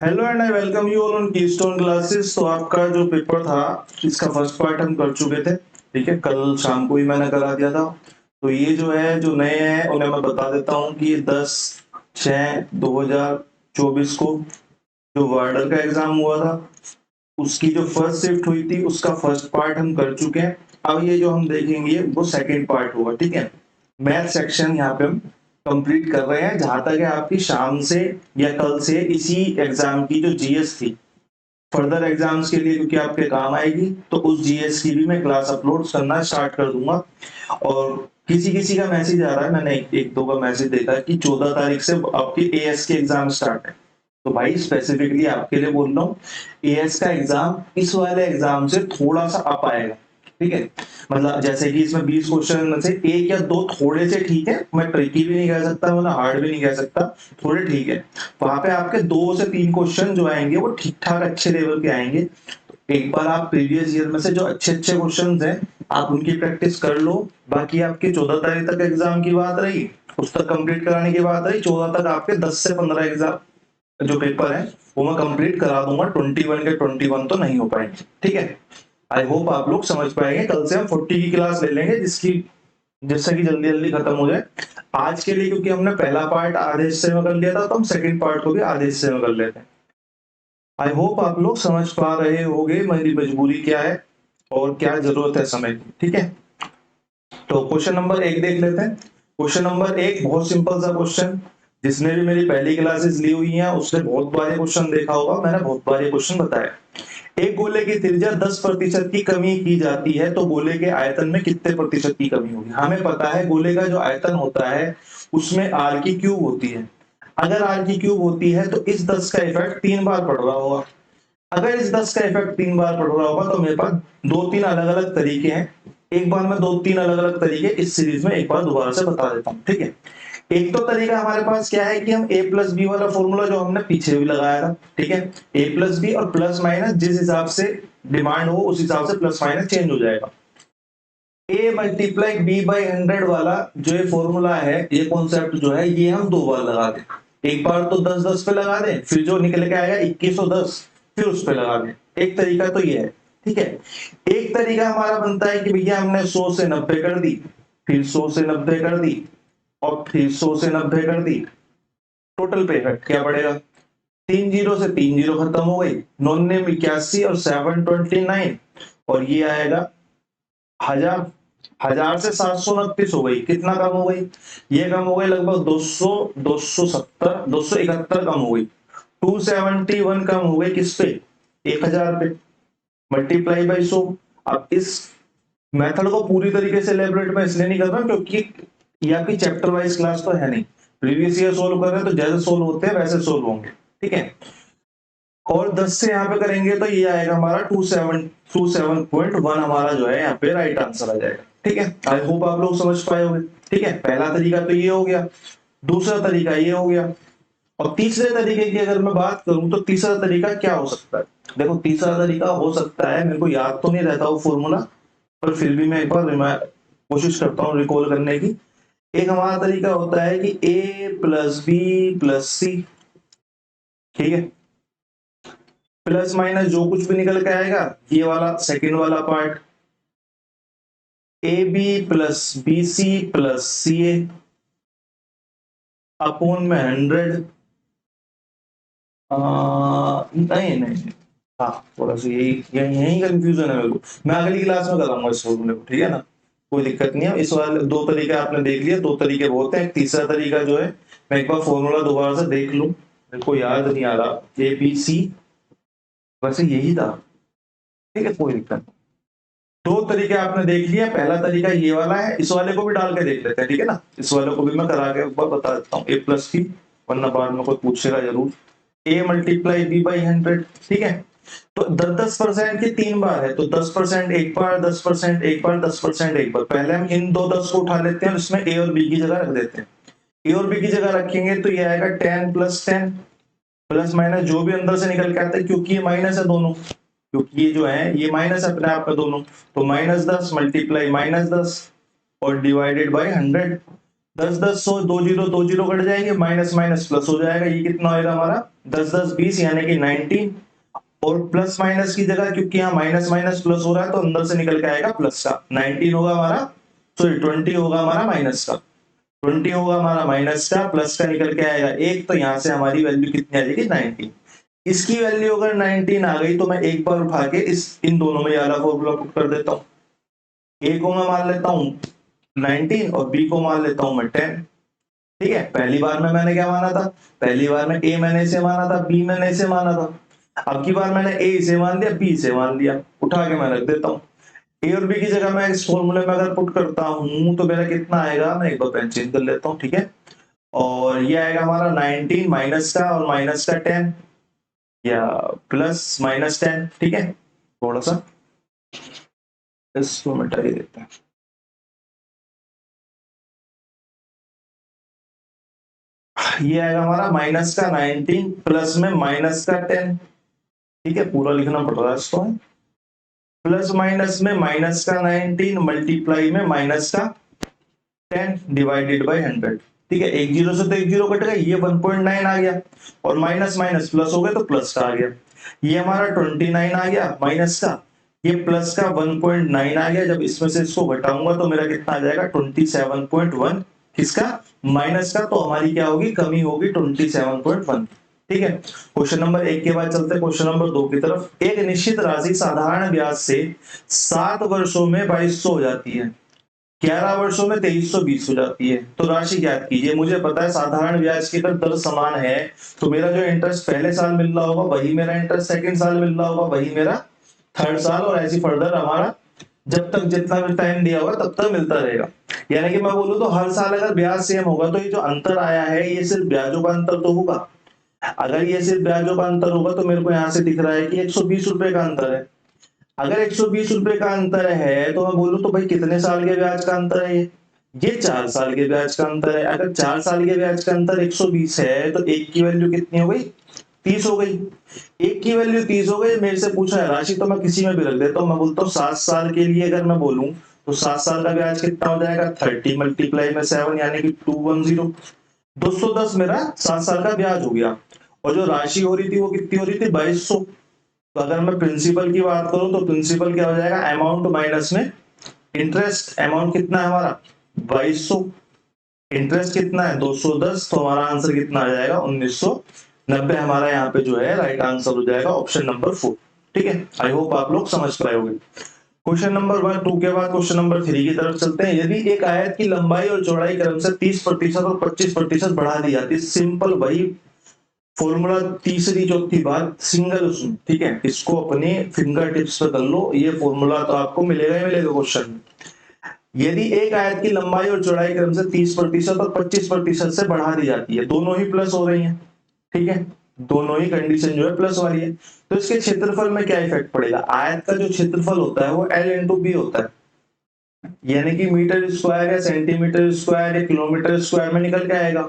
Hello and I welcome you all on keystone classes. तो आपका जो पेपर था इसका फर्स्ट पार्ट हम कर चुके थे। ठीक है, कल शाम को ही मैंने करा दिया था। तो ये जो है जो नए हैं उन्हें मैं बता देता हूँ कि 10/6/2024 को जो वार्डर का एग्जाम हुआ था उसकी जो फर्स्ट शिफ्ट हुई थी उसका फर्स्ट पार्ट हम कर चुके हैं। अब ये जो हम देखेंगे वो सेकंड पार्ट होगा। ठीक है, मैथ सेक्शन यहाँ पे हम कंप्लीट कर रहे हैं। जहां तक है आपकी शाम से या कल से इसी एग्जाम की जो जीएस थी फर्दर एग्जाम्स के लिए क्योंकि आपके काम आएगी, तो उस जीएस की भी मैं क्लास अपलोड करना स्टार्ट कर दूंगा। और किसी किसी का मैसेज आ रहा है, मैंने एक दो का मैसेज देखा है कि 14 तारीख से आपकी एएस के एग्जाम स्टार्ट है। तो भाई स्पेसिफिकली आपके लिए बोल रहा हूँ, एएस का एग्जाम इस वाले एग्जाम से थोड़ा सा अप आएगा। ठीक है, मतलब जैसे कि इसमें 20 क्वेश्चन में से एक या दो थोड़े से ठीक है, मैं ट्रिकी भी नहीं कह सकता, मतलब हार्ड भी नहीं कह सकता, थोड़े ठीक है। वहां पे आपके 2 से 3 क्वेश्चन जो आएंगे वो ठीक ठाक अच्छे लेवल के आएंगे। तो एक बार आप प्रीवियस ईयर में से जो अच्छे अच्छे क्वेश्चन हैं आप उनकी प्रैक्टिस कर लो। बाकी आपके 14 तारीख तक एग्जाम की बात रही, उस तक कंप्लीट कराने की बात रही। 14 तक आपके 10 से 15 एग्जाम जो पेपर है वो मैं कंप्लीट करा दूंगा। 21 के 21 तो नहीं हो पाएंगे। ठीक है, आई होप आप लोग समझ पाएंगे। कल से हम 40 की क्लास ले लेंगे जिससे कि जल्दी जल्दी खत्म हो जाए। आज के लिए क्योंकि हमने पहला पार्ट आधे हिस्से में कर लिया था, तो हम सेकंड पार्ट को भी आधे हिस्से में कर लेते हैं। आई होप आप लोग समझ पा रहे होंगे मेरी मजबूरी क्या है और क्या जरूरत है समय की। ठीक है, तो क्वेश्चन नंबर 1 देख लेते हैं। क्वेश्चन नंबर 1 बहुत सिंपल सा क्वेश्चन। जिसने भी मेरी पहली क्लासेस ली हुई हैं उसने बहुत बार क्वेश्चन देखा होगा, मैंने बहुत बार क्वेश्चन बताया। एक गोले की त्रिज्या 10% की कमी की जाती है तो गोले के आयतन में कितने प्रतिशत की कमी होगी। हमें पता है गोले का जो आयतन होता है उसमें आर की क्यूब होती है। अगर आर की क्यूब होती है तो इस 10 का इफेक्ट 3 बार पड़ रहा होगा। अगर इस 10 का इफेक्ट 3 बार पड़ रहा होगा तो मेरे पास 2-3 अलग अलग तरीके हैं। एक बार मैं 2-3 अलग अलग तरीके इस सीरीज में एक बार दोबारा से बता देता हूँ। ठीक है, एक तो तरीका हमारे पास क्या है कि हम a प्लस बी वाला फॉर्मूला जो हमने पीछे भी लगाया था। ठीक है, a प्लस बी और प्लस माइनस जिस हिसाब से डिमांड हो उस हिसाब से प्लस माइनस चेंज हो जाएगा। a मल्टीप्लाई b बाई 100 वाला जो ये फॉर्मूला है, ये कॉन्सेप्ट जो है ये हम 2 बार लगा दें। एक बार तो 10-10 पे लगा दें, फिर जो निकल के आएगा 2110 फिर उस पे लगा दें। एक तरीका तो ये है। ठीक है, एक तरीका हमारा बनता है कि भैया हमने 100 से 90 कर दी, फिर 100 से 90 कर दी और फिर 100 से 90 कर दी। टोटल पे इफेक्ट क्या पड़ेगा? 3 जीरो से 3 जीरो खत्म हो गई, 981 और 729 और ये आएगा 1000। 1000 से 729 हो गई, कितना कम हो गई? ये कम हो गई लगभग 200, 270, 271 कम हो गई। 271 कम हो गई किस पे? 1000 पे। Multiply by 100। अब इस मेथड को पूरी तरीके से इलेबोरेट मैं इसलिए नहीं कर रहा क्योंकि ये आपकी चैप्टर वाइज क्लास तो है नहीं। प्रीवियस ईयर सोल्व कर रहे हैं तो जैसे सोल्व होते हैं वैसे सोल्व होंगे। ठीक है, और 10 से यहाँ पे करेंगे तो ये आएगा हमारा 27.1 हमारा जो है यहाँ पे राइट आंसर आ जाएगा। ठीक है, आई होप आप लोग समझ पाए होंगे। ठीक है, पहला तरीका तो ये हो गया, दूसरा तरीका ये हो गया। और तीसरे तरीके की अगर मैं बात करूं तो तीसरा तरीका क्या हो सकता है? देखो तीसरा तरीका हो सकता है, मेरे को याद तो नहीं रहता वो फॉर्मूला, पर फिर भी मैं एक बार कोशिश करता हूँ रिकॉल करने की। एक हमारा तरीका होता है कि a प्लस बी प्लस सी। ठीक है, प्लस माइनस जो कुछ भी निकल के आएगा ये वाला सेकंड वाला part, A B plus B C plus C A upon में 100। नहीं नहीं, हाँ थोड़ा सा यही यही यही कंफ्यूजन है मेरे को। मैं अगली क्लास में कराऊंगा इस फॉर्मूले को। ठीक है ना, कोई दिक्कत नहीं है। इस वाले 2 तरीके आपने देख लिया, 2 तरीके बहुत हैं। एक तीसरा तरीका जो है, मैं एक बार फॉर्मूला दोबारा से देख लूं, मेरे को याद नहीं आ रहा। ए बी सी वैसे यही था। ठीक है, कोई दिक्कत नहीं। 2 तरीके आपने देख लिया, पहला तरीका ये वाला है, इस वाले को भी डाल के देख लेते हैं। ठीक है ना, इस वाले को भी मैं करा के एक बार बता देता हूँ। ए प्लस की, वरना बाद में कोई पूछेगा जरूर। A multiply B by 100। ठीक है, तो 10-10% की 3 बार है तो 10% एक बार, 10% एक बार, 10% एक बार। पहले हम इन दो 10 को उठा लेते हैं और इसमें ए और बी की जगह रख देते हैं। ए और बी की जगह रखेंगे तो ये आएगा 10 प्लस 10 प्लस माइनस जो भी अंदर से निकल के आता है, क्योंकि ये माइनस है दोनों, क्योंकि ये जो है ये माइनस अपने आप में दोनों, तो -10 मल्टीप्लाई -10 और divided by 100। 10 100 2 zero 2 zero cut जाएंगे, माइनस माइनस प्लस हो जाएगा, ये कितना होगा हमारा 10 10 20 यानी कि 19। और प्लस माइनस की जगह क्योंकि यहाँ माइनस माइनस प्लस हो रहा है तो अंदर से निकल के आएगा प्लस का, 19 होगा हमारा, सॉरी 20 होगा हमारा माइनस का, 20 होगा हमारा माइनस का, प्लस का निकल के आएगा एक, तो यहाँ से हमारी वैल्यू कितनी आ जाएगी 19। इसकी वैल्यू अगर 19 आ गई तो मैं एक बार उठा के इन दोनों में वाला फॉर्मूला पुट कर देता हूँ। ए को मैं मान लेता हूँ 19 और बी को मान लेता हूँ मैं 10। ठीक है, पहली बार में मैंने क्या माना था, पहली बार में ए मैंने इसे माना था, बी मैंने इसे माना था। अब की बार मैंने ए इसे मान लिया, बी इसे मान लिया, उठा के मैं रख देता हूँ। ए और बी की जगह मैं इस फॉर्मूले में अगर पुट करता हूँ तो मेरा कितना आएगा, मैं एक बार पेन चेंज कर लेता हूँ। ठीक है, और ये आएगा हमारा 19 माइनस का और माइनस का 10 या प्लस माइनस 10। ठीक है, थोड़ा सा इसको मिटा ही देते हैं। ये आएगा हमारा माइनस का 19 प्लस में माइनस का 10। ठीक है, पूरा लिखना पड़ रहा है इसको, प्लस माइनस में माइनस का 19 मल्टीप्लाई में माइनस का 10 डिवाइडेड बाय 100। ठीक है, एक जीरो से तो एक जीरो कट गया, ये 1.9 आ गया, और माइनस माइनस प्लस हो गया तो प्लस का आ गया। ये हमारा 29 आ गया माइनस का, ये प्लस का 1.9 आ गया। जब इसमें से इसको घटाऊंगा तो मेरा कितना आ जाएगा 27.1, किसका, माइनस का, तो हमारी क्या होगी, कमी होगी 27.1। ठीक है, क्वेश्चन नंबर 1 के बाद चलते हैं क्वेश्चन नंबर 2 की तरफ। एक निश्चित राशि साधारण ब्याज से 7 वर्षों में 2200 हो जाती है, 11 वर्षों में 2320 हो जाती है, तो राशि ज्ञात कीजिए। मुझे पता है साधारण ब्याज की अगर दर समान है तो मेरा जो इंटरेस्ट पहले साल मिल रहा होगा वही मेरा इंटरेस्ट सेकंड साल मिल रहा होगा, वही मेरा थर्ड साल, और ऐसी फर्दर हमारा जब तक जितना भी टाइम दिया होगा तब तक मिलता रहेगा। यानी कि मैं बोलूं तो हर साल अगर ब्याज सेम होगा तो ये जो अंतर आया है ये सिर्फ ब्याजों का अंतर तो होगा। अगर ये सिर्फ ब्याजों का अंतर होगा तो मेरे को यहाँ से दिख रहा है कि 120 रुपए का अंतर है। अगर 120 रुपए का अंतर है तो मैं बोलूं तो भाई कितने साल के ब्याज का अंतर है, ये 4 साल के ब्याज का अंतर है। अगर 4 साल के ब्याज का अंतर 120 है तो एक की वैल्यू कितनी हो गई, 30 हो गई। एक की वैल्यू 30 हो गई, मेरे से पूछा है राशि तो मैं किसी में भी रख देता हूँ। मैं बोलता हूँ 7 साल के लिए अगर मैं बोलूं तो 7 साल का ब्याज कितना हो जाएगा, 30 मल्टीप्लाई में 7 यानी कि 210, 210 मेरा 7 साल का ब्याज हो गया। और जो राशि हो रही थी वो कितनी हो रही थी, 2200। तो अगर मैं प्रिंसिपल की बात करूं तो प्रिंसिपल क्या हो जाएगा, अमाउंट माइनस में इंटरेस्ट। अमाउंट कितना है हमारा 2200, इंटरेस्ट कितना है 210, तो हमारा आंसर कितना आ जाएगा 1990। हमारा यहाँ पे जो है राइट आंसर हो जाएगा ऑप्शन नंबर 4। ठीक है, आई होप आप लोग समझ पाए होंगे। क्वेश्चन नंबर 1 2 के बाद क्वेश्चन नंबर 3 की तरफ चलते हैं। यदि एक आयत की लंबाई और चौड़ाई क्रमशः 30% और 25% बढ़ा दी जाती है, सिंपल वही फॉर्मूला, तीसरी चौथी बात सिंगल उसमें। ठीक है, इसको अपने फिंगर टिप्स पे कर लो, ये फॉर्मूला तो आपको मिलेगा ही मिलेगा क्वेश्चन में। यदि एक आयत की लंबाई और चौड़ाई क्रम से 30% और 25% से बढ़ा दी जाती है, दोनों ही प्लस हो रही है। ठीक है, दोनों ही कंडीशन जो है प्लस वाली है, तो इसके क्षेत्रफल में क्या इफेक्ट पड़ेगा। आयत का जो क्षेत्रफल होता है वो L इंटू बी होता है, यानी कि मीटर स्क्वायर या सेंटीमीटर स्क्वायर या किलोमीटर स्क्वायर में निकल के आएगा।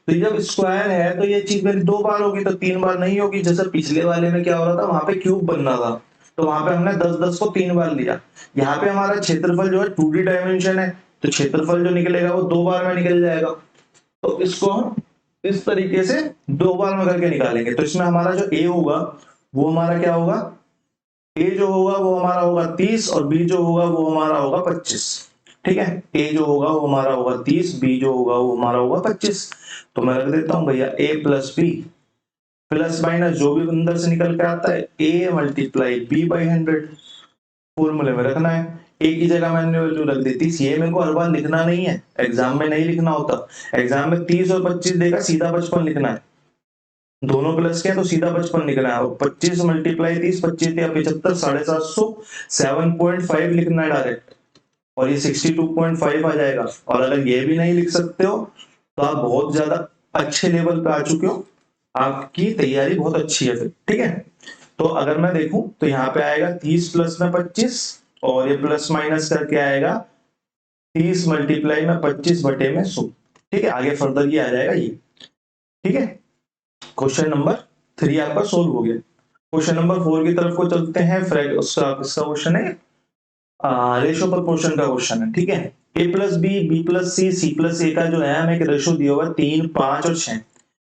तो जब स्क्वायर है तो ये चीज मेरी 2 बार होगी, तो 3 बार नहीं होगी। जैसे पिछले वाले में क्या हो रहा था, वहां पे क्यूब बनना था तो वहां पे हमने 10 को 3 बार लिया। यहाँ पे हमारा क्षेत्रफल जो है 2D डायमेंशन है, तो क्षेत्रफल जो निकलेगा वो 2 बार में निकल जाएगा। तो इसको हम इस तरीके से 2 बार में करके निकालेंगे। तो इसमें हमारा जो ए होगा वो हमारा क्या होगा, ए जो होगा वो हमारा होगा 30 और बी जो होगा वो हमारा होगा 25। ठीक है, ए जो होगा वो हमारा होगा 30, बी जो होगा वो हमारा होगा 25। तो मैं रख देता हूं भैया ए प्लस बी प्लस माइनस जो भी अंदर से निकल के आता है ए मल्टीप्लाई बी बाई 100 फॉर्मूले में रखना है। ए की जगह मैंने वैल्यू रख दी 30। ये मेरे को हर बार लिखना नहीं है, एग्जाम में नहीं लिखना होता। एग्जाम में 30 और 25 देगा, सीधा 55 लिखना है। दोनों प्लस के तो सीधा 55 लिखना है, और 25 मल्टीप्लाई 30, 25 या 75, 750, 7.5 लिखना है डायरेक्ट, और ये 62.5 आ जाएगा। और अगर ये भी नहीं लिख सकते हो तो आप बहुत ज्यादा अच्छे लेवल पे आ चुके हो, आपकी तैयारी बहुत अच्छी है फिर। ठीक है, तो अगर मैं देखूं तो यहाँ पे आएगा 30 प्लस में 25, और ये प्लस माइनस करके आएगा 30 मल्टीप्लाई में 25 बटे में 100। ठीक है, आगे फर्दर ये आ जाएगा ये। ठीक है, क्वेश्चन नंबर 3 आपका सोल्व हो गया। क्वेश्चन नंबर 4 की तरफ को चलते हैं। उसका किसका क्वेश्चन है, रेशो पर पोर्शन का क्वेश्चन है। ठीक है, A plus B plus C plus A का जो है हमें एक रेशो दिया हुआ है 3, 5 और 6।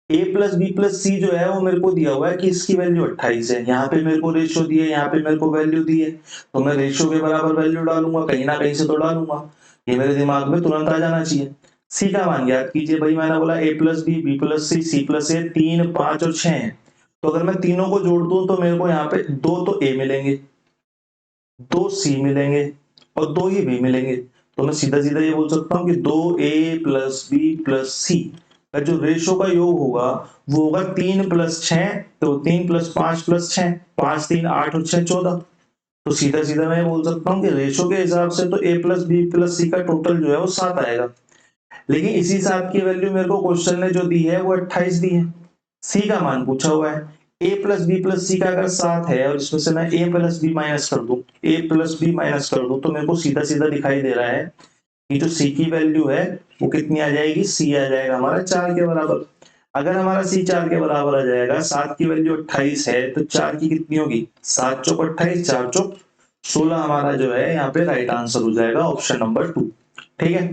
ए प्लस बी प्लस सी जो है वो मेरे को दिया हुआ है कि इसकी वैल्यू 28 है। यहाँ पे मेरे को रेशो दी है, यहाँ पे मेरे को वैल्यू दी है, तो मैं रेशो के बराबर वैल्यू डालूंगा, कहीं ना कहीं से तो डालूंगा। ये मेरे दिमाग में तुरंत आ जाना चाहिए। सी का मान ज्ञात कीजिए भाई, मैंने बोला A plus B plus C plus A 3, 5 और 6 है। तो अगर मैं तीनों को जोड़ दूं तो मेरे को यहाँ पे 2 तो ए मिलेंगे, 2 सी मिलेंगे और 2 ही बी मिलेंगे। तो मैं सीधा सीधा ये बोल सकता हूँ कि 2a प्लस बी प्लस सी का जो रेशो का योग होगा वो होगा 3 प्लस 6, तो 3 प्लस 5 प्लस 6, 5 3 8 और 6 14। तो सीधा सीधा मैं बोल सकता हूँ कि रेशो के हिसाब से तो a प्लस बी प्लस सी का टोटल जो है वो 7 आएगा। लेकिन इसी 7 की वैल्यू मेरे को क्वेश्चन ने जो दी है वो 28 दी है। सी का मान पूछा हुआ है, a प्लस बी प्लस सी का अगर 7 है और इसमें से मैं a प्लस बी माइनस कर दूं, a प्लस बी माइनस कर दूं, तो मेरे को सीधा सीधा दिखाई दे रहा है कि जो c की वैल्यू है वो कितनी आ जाएगी, c आ जाएगा हमारा 4 के बराबर। अगर हमारा c 4 के बराबर आ जाएगा, 7 की वैल्यू 28 है तो 4 की कितनी होगी, 7 चौक 28, 4 चौक 16 हमारा जो है यहाँ पे राइट आंसर हो जाएगा ऑप्शन नंबर 2। ठीक है,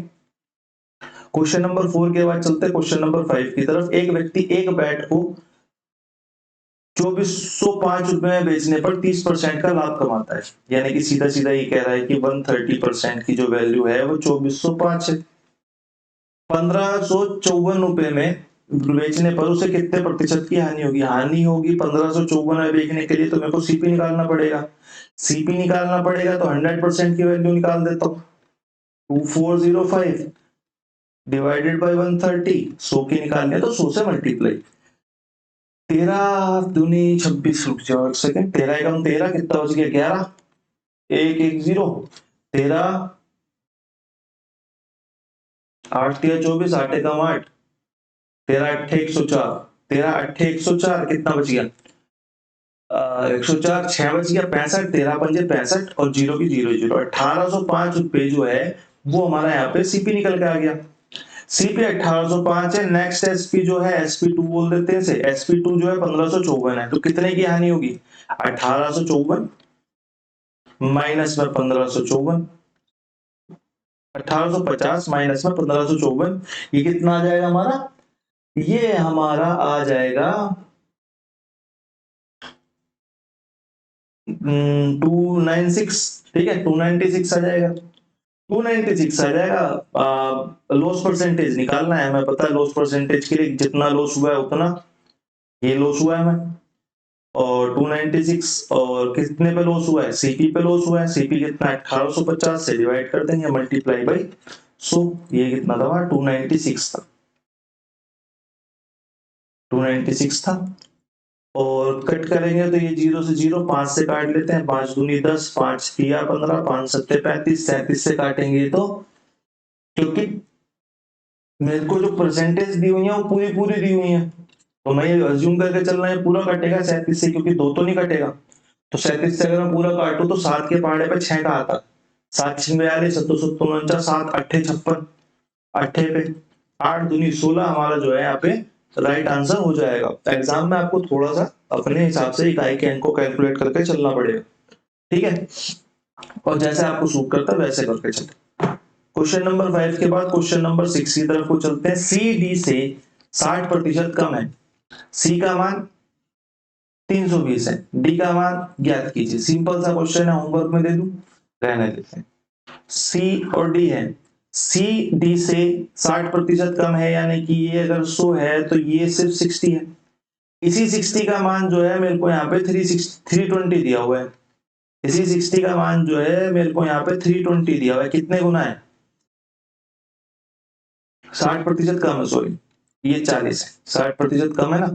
क्वेश्चन नंबर 4 के बाद चलते हैं क्वेश्चन नंबर 5 की तरफ। एक व्यक्ति एक बैट को 2405 रुपए में बेचने पर 30% का लाभ कमाता है। यानी कि सीधा सीधा ये कह रहा है कि 130% की जो वैल्यू है वो 2405 है। 1554 रुपए में बेचने पर उसे कितने प्रतिशत की हानि होगी? हानि होगी 1554 में बेचने के लिए तो मेरे को सीपी निकालना पड़ेगा। सीपी निकालना पड़ेगा तो 100% की वैल्यू निकाल देता हूँ। 2405 डिवाइडेड बाय 130, 100 की निकालनी है तो 100 से मल्टीप्लाई। 13 दूनी 26, रुक जाओ एक सेकंड, 13 एकम 13, कितना बच गया 11, 1 1 0, 13 8 3 24, 8 एकम 8, 13 8 104, 13 8 104, कितना बच गया 104, 6 बच गया 65, 13 पंजे 65 और 0 की 0 0। 1805 रुपए जो है वो हमारा यहाँ पे सीपी निकल के आ गया। सीपी 1805 है। नेक्स्ट एसपी जो है, sp2 बोल देते हैं इसे, sp2 जो है 1554 है। तो कितने की हानि होगी, 1854 माइनस में 1554, 1850 माइनस में 1554, ये कितना आ जाएगा हमारा, ये हमारा आ जाएगा 296। ठीक है, 296 आ जाएगा, 296 आ जाएगा। लॉस परसेंटेज निकालना है हमें, पता है लॉस परसेंटेज के लिए जितना लॉस हुआ है उतना ये लॉस हुआ है हमें, और 296 और कितने पे लॉस हुआ है, सीपी पे लॉस हुआ है। सीपी कितना 1850 से डिवाइड कर देंगे मल्टीप्लाई बाई 100, ये कितना था 296 था, 296 था। और कट करेंगे तो ये 0 से 0, 5 से काट लेते हैं, 5 दूनी 10, 5 3 15, 5 7 35, 37 से काटेंगे तो, क्योंकि मेरे को जो परसेंटेज दी हुई है वो पूरी पूरी दी हुई है, तो मैं ये अज्यूम करके चल रहा है पूरा कटेगा 37 से, क्योंकि 2 तो नहीं कटेगा। तो 37 से अगर मैं पूरा काटू तो 7 के पहाड़े पे 6 का आता, 7 6 42, 7 7 49, 7 8 56, 8 पे 8 दूनी 16 हमारा जो है यहाँ पे राइट आंसर हो जाएगा। एग्जाम में आपको थोड़ा सा अपने हिसाब से इकाई के अंक को कैलकुलेट करके चलना पड़ेगा, ठीक है, और जैसे आपको सूट करता है वैसे करके चलते। क्वेश्चन नंबर 5 के बाद क्वेश्चन नंबर 6 की तरफ को चलते हैं। सी डी से 60% कम है। सी का मान 320 है, डी का मान ज्ञात कीजिए। सिंपल सा क्वेश्चन है, होमवर्क में दे दूं, रहने देते हैं। सी और डी है, सी डी से 60% कम है, यानी कि ये अगर 100 है तो ये सिर्फ 60 है। इसी 60 का मान जो है मेरे को यहाँ पे 320 दिया हुआ है। इसी 60 का मान जो है मेरे को यहाँ पे 320 दिया हुआ है। कितने गुना है, 60% कम है, सॉरी ये 40 है, 60% कम है ना।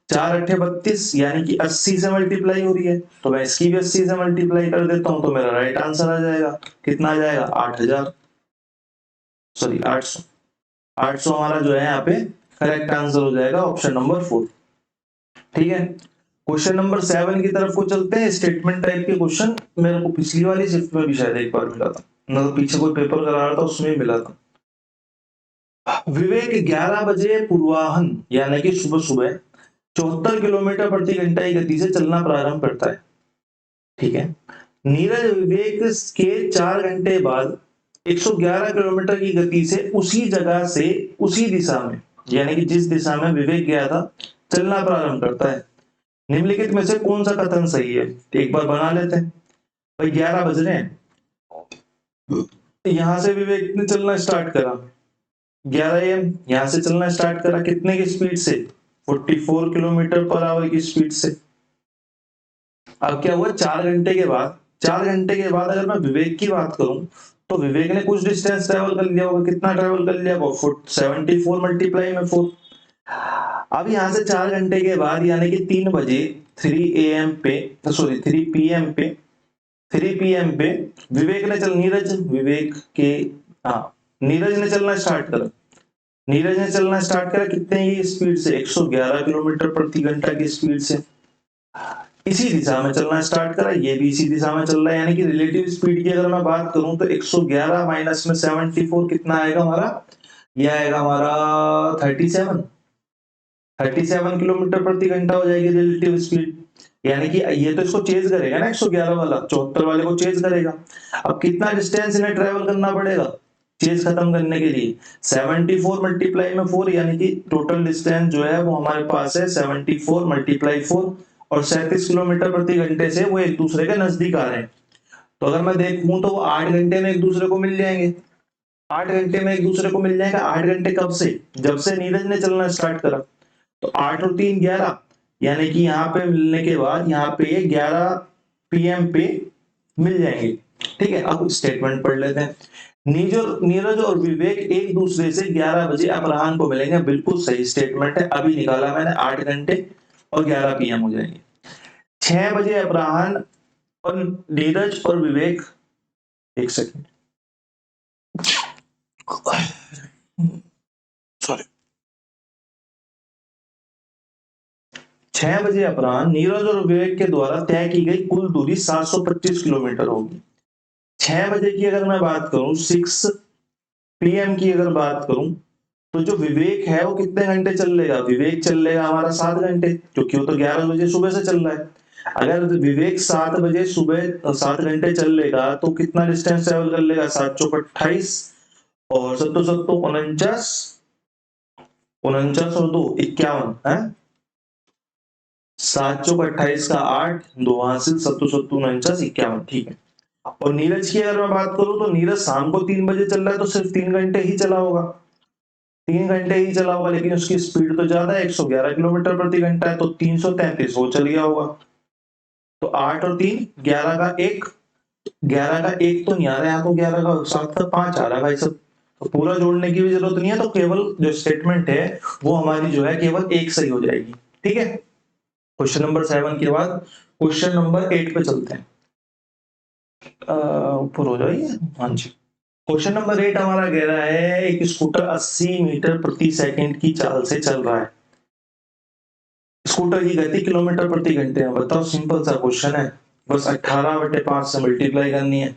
4 8 32, यानी कि 80 से मल्टीप्लाई हो रही है, तो मैं इसकी भी 80 से मल्टीप्लाई कर देता हूं तो मेरा राइट आंसर आ जाएगा। कितना आ जाएगा 8000, सॉरी 800। 800 हमारा जो है यहाँ पे करेक्ट आंसर हो जाएगा ऑप्शन नंबर 4। ठीक है, क्वेश्चन नंबर 7 की तरफ को चलते हैं। स्टेटमेंट टाइप के क्वेश्चन मेरे को पिछली वाली शिफ्ट में भी शायद एक बार मिला था, मतलब पीछे कोई पेपर करा रहा था उसमें मिला था। विवेक 11 बजे पूर्वाहन यानी कि सुबह सुबह 74 किलोमीटर प्रति घंटा की गति से चलना प्रारंभ करता है। ठीक है, नीरज विवेक के 4 घंटे बाद 111 किलोमीटर की गति से उसी जगह से उसी दिशा में, यानी कि जिस दिशा में विवेक गया था, चलना प्रारंभ करता है। निम्नलिखित में से कौन सा कथन सही है? एक बार बना लेते हैं। भाई 11 बज रहे हैं, यहां से विवेक ने चलना स्टार्ट करा 11 AM, यहां से चलना स्टार्ट करा कितने की स्पीड से? 44 किलोमीटर पर आवर की स्पीड से। अब क्या हुआ, 4 घंटे के बाद, 4 घंटे के बाद अगर मैं विवेक की बात करूं तो विवेक ने कुछ डिस्टेंस ट्रेवल कर लिया होगा। कितना ट्रेवल कर लिया होगा? 74 मल्टीप्लाई में 4। अब यहां से 4 घंटे के बाद यानी कि 3 बजे 3 AM पे, सॉरी 3 PM पे, 3 PM पे विवेक ने विवेक के हाँ नीरज ने चलना स्टार्ट करा। नीरज ने चलना स्टार्ट करा कितने की स्पीड से? 111 किलोमीटर प्रति घंटा की स्पीड से। इसी दिशा में चलना स्टार्ट करा, ये भी इसी दिशा में चल रहा है, यानी कि रिलेटिव स्पीड की अगर मैं बात करूं तो 111 माइनस में 74 कितना आएगा हमारा? यह आएगा हमारा 37 किलोमीटर प्रति घंटा हो जाएगी रिलेटिव स्पीड। यानी कि ये तो इसको चेज करेगा ना, 111 वाला 74 वाले को चेज करेगा। अब कितना डिस्टेंस इन्हें ट्रेवल करना पड़ेगा चेज खत्म करने के लिए? 74 मल्टीप्लाई में 4, यानी कि टोटल डिस्टेंस जो है वो हमारे पास है 74 मल्टीप्लाई 4, और 37 किलोमीटर प्रति घंटे से वो एक दूसरे के नजदीक आ रहे हैं। तो अगर मैं देखूं तो वो 8 घंटे में एक दूसरे को मिल जाएंगे। 8 घंटे में एक दूसरे को मिल जाएगा। 8 घंटे कब से? जब से नीरज ने चलना स्टार्ट करा। तो 8 और 3 11, यानी कि यहाँ पे मिलने के बाद यहाँ पे 11 PM पे मिल जाएंगे। ठीक है, अब स्टेटमेंट पढ़ लेते हैं। नीरज और विवेक एक दूसरे से 11 बजे अपराह्न को मिलेंगे। बिल्कुल सही स्टेटमेंट है, अभी निकाला मैंने। 8 घंटे और 11 PM हो जाएंगे। 6 बजे अपराह्न और नीरज और विवेक, एक सेकंड, सॉरी, 6 बजे अपराह्न नीरज और विवेक के द्वारा तय की गई कुल दूरी 725 किलोमीटर होगी। 6 बजे की अगर मैं बात करूं, 6 PM की अगर बात करूं, तो जो विवेक है वो कितने घंटे चल लेगा? विवेक चल लेगा हमारा 7 घंटे, क्योंकि वो तो 11 बजे सुबह से चल रहा है। अगर विवेक 7 बजे सुबह 7 घंटे चल लेगा तो कितना डिस्टेंस ट्रेवल कर लेगा? 7 चौक 28 और 7 7 49, 49 और 2 51 है। 7 चौक 28 का 8, 2 हासिल, 7 7 49 51। ठीक है। और नीरज की अगर मैं बात करूं तो नीरज शाम को 3 बजे चल रहा है, तो सिर्फ 3 घंटे ही चला होगा, 3 घंटे ही चला होगा, लेकिन उसकी स्पीड तो ज्यादा है, 111 किलोमीटर प्रति घंटा है, तो 333 वो चल गया होगा। तो 8 और 3 11 का 1, 11 का 1 तो नहीं आ रहा है, यहाँ तो 11 का 7 का 5 आ रहा है भाई सब। तो पूरा जोड़ने की भी जरूरत नहीं है, तो केवल जो स्टेटमेंट है वो हमारी जो है केवल एक सही हो जाएगी। ठीक है, क्वेश्चन नंबर 7 के बाद क्वेश्चन नंबर 8 पे चलते हैं। ऊपर हो जाइए, हाँ जी। क्वेश्चन नंबर 8 हमारा कह रहा है एक स्कूटर 80 मीटर प्रति सेकंड की चाल से चल रहा है। स्कूटर की गति किलोमीटर प्रति घंटे है। बताओ, सिंपल सा क्वेश्चन है, बस 18/5 से मल्टीप्लाई करनी है।